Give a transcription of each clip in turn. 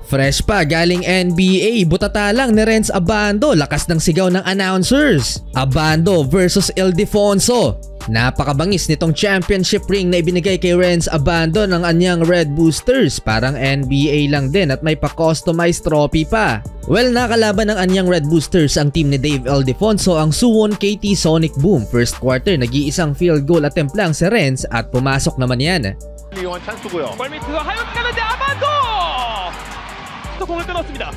Fresh pa galing NBA, butata lang ni Renz Abando, lakas ng sigaw ng announcers. Abando versus Ildefonso. Napakabangis nitong championship ring na ibinigay kay Renz Abando ng anyang Red Boosters. Parang NBA lang din at may pa-customized trophy pa. Well, nakalaban ng anyang Red Boosters ang team ni Dave Ildefonso ang Suwon KT Sonic Boom. First quarter, nag-iisang field goal attempt lang si Renz at pumasok naman yan. 이용한 찬스고요. 골밑으로 하역 가는데 아반도! 또 공을 끊었습니다.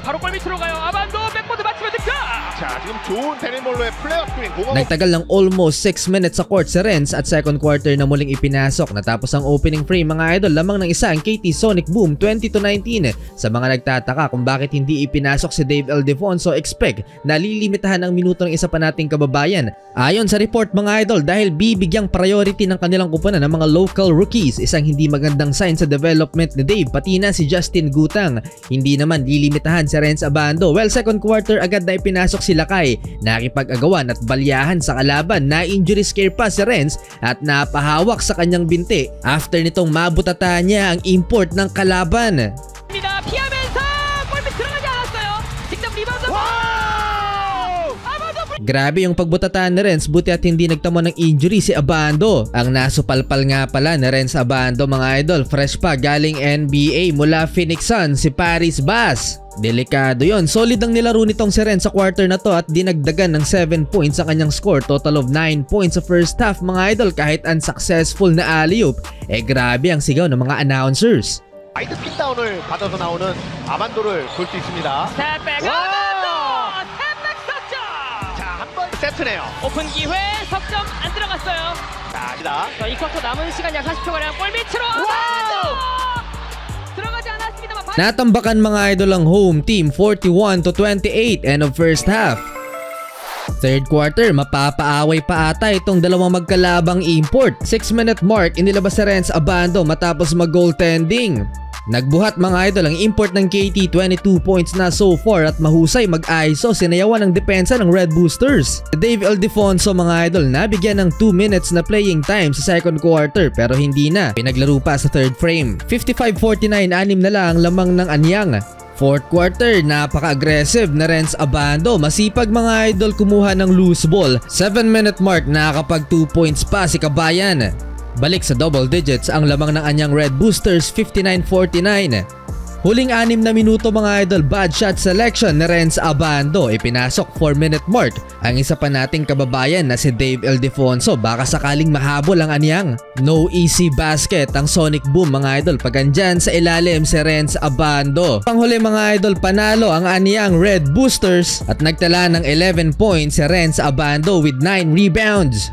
바로 골밑으로 가요. 아반도 백보드 맞추면 득점! 자, 지금 좋은 데닐몰로의 플레이업 스크린 공업. Nagtagal ng almost 6 minutes sa court si Renz at second quarter na muling ipinasok. Natapos ang opening frame mga idol, lamang ng isa ang KT Sonic Boom 20-19. Sa mga nagtataka kung bakit hindi ipinasok si Dave Ildefonso, expect na lilimitahan ang minuto ng isa pa nating kababayan. Ayon sa report mga idol, dahil bibigyang priority ng kanilang kupunan ng mga local rookies, isang hindi magandang sign sa development ni Dave, pati na si Justin Gutang. Hindi naman lilimitahan si Renz Abando. Well, second quarter agad na ipinasok si Lakay, nakipag-agawan at balyahan sa kalaban. Na-injury scare pa si Renz at napahawak sa kanyang binti. After nitong mabutata niya ang import ng kalaban. 피하면서 골밑 들어가지 않았어요. 직접 리바운드. Grabe yung pagbutata ni Renz, buti at hindi nagtamo ng injury si Abando. Ang nasupalpal nga pala ni Renz Abando mga idol, fresh pa galing NBA mula Phoenix Suns, si Paris Bass. Delikado yon. Solid ang nilaro nitong si Renz sa quarter na to at dinagdagan ng 7 points sa kanyang score. Total of 9 points sa first half mga idol kahit unsuccessful na alley-oop. Grabe ang sigaw ng mga announcers. 와이드 핏다운을 받아서 나오는 아반도를 볼 수 있습니다. 스텝백 아반도! 스텝백 석점! 자, 한 번 세트네요. 오픈 기회 석점 안 들어갔어요. 자, 자, 이 쿼터 남은 시간 약 40초가량 골밑으로 아반도! 들어가지 않았습니다만 Natambakan mga idol ang home team 41-28 end of first half. Third quarter, mapapaaway pa ata itong dalawang magkalabang import. 6-minute mark, inilabas si Renz Abando matapos mag-goaltending. Nagbuhat mga idol ang import ng KT, 22 points na so far at mahusay mag-ISO, sinayawan ng depensa ng Red Boosters. Dave Ildefonso mga idol nabigyan ng 2 minutes na playing time sa second quarter pero hindi na, pinaglaro pa sa third frame. 55-49, 6 na lang lamang ng anyang. Fourth quarter, napaka-aggressive na Renz Abando, masipag mga idol kumuha ng loose ball. 7-minute mark, nakakapag 2 points pa si Kabayan. Balik sa double digits ang lamang ng anyang Red Boosters, 59-49. Huling 6 na minuto mga idol, bad shot selection ni Renz Abando. Ipinasok 4-minute mark ang isa pa nating kababayan na si Dave Ildefonso. Baka sakaling mahabol ang anyang. No easy basket ang Sonic Boom mga idol pag andyan sa ilalim si Renz Abando. Panghuli mga idol, panalo ang anyang Red Boosters at nagtala ng 11 points si Renz Abando with 9 rebounds.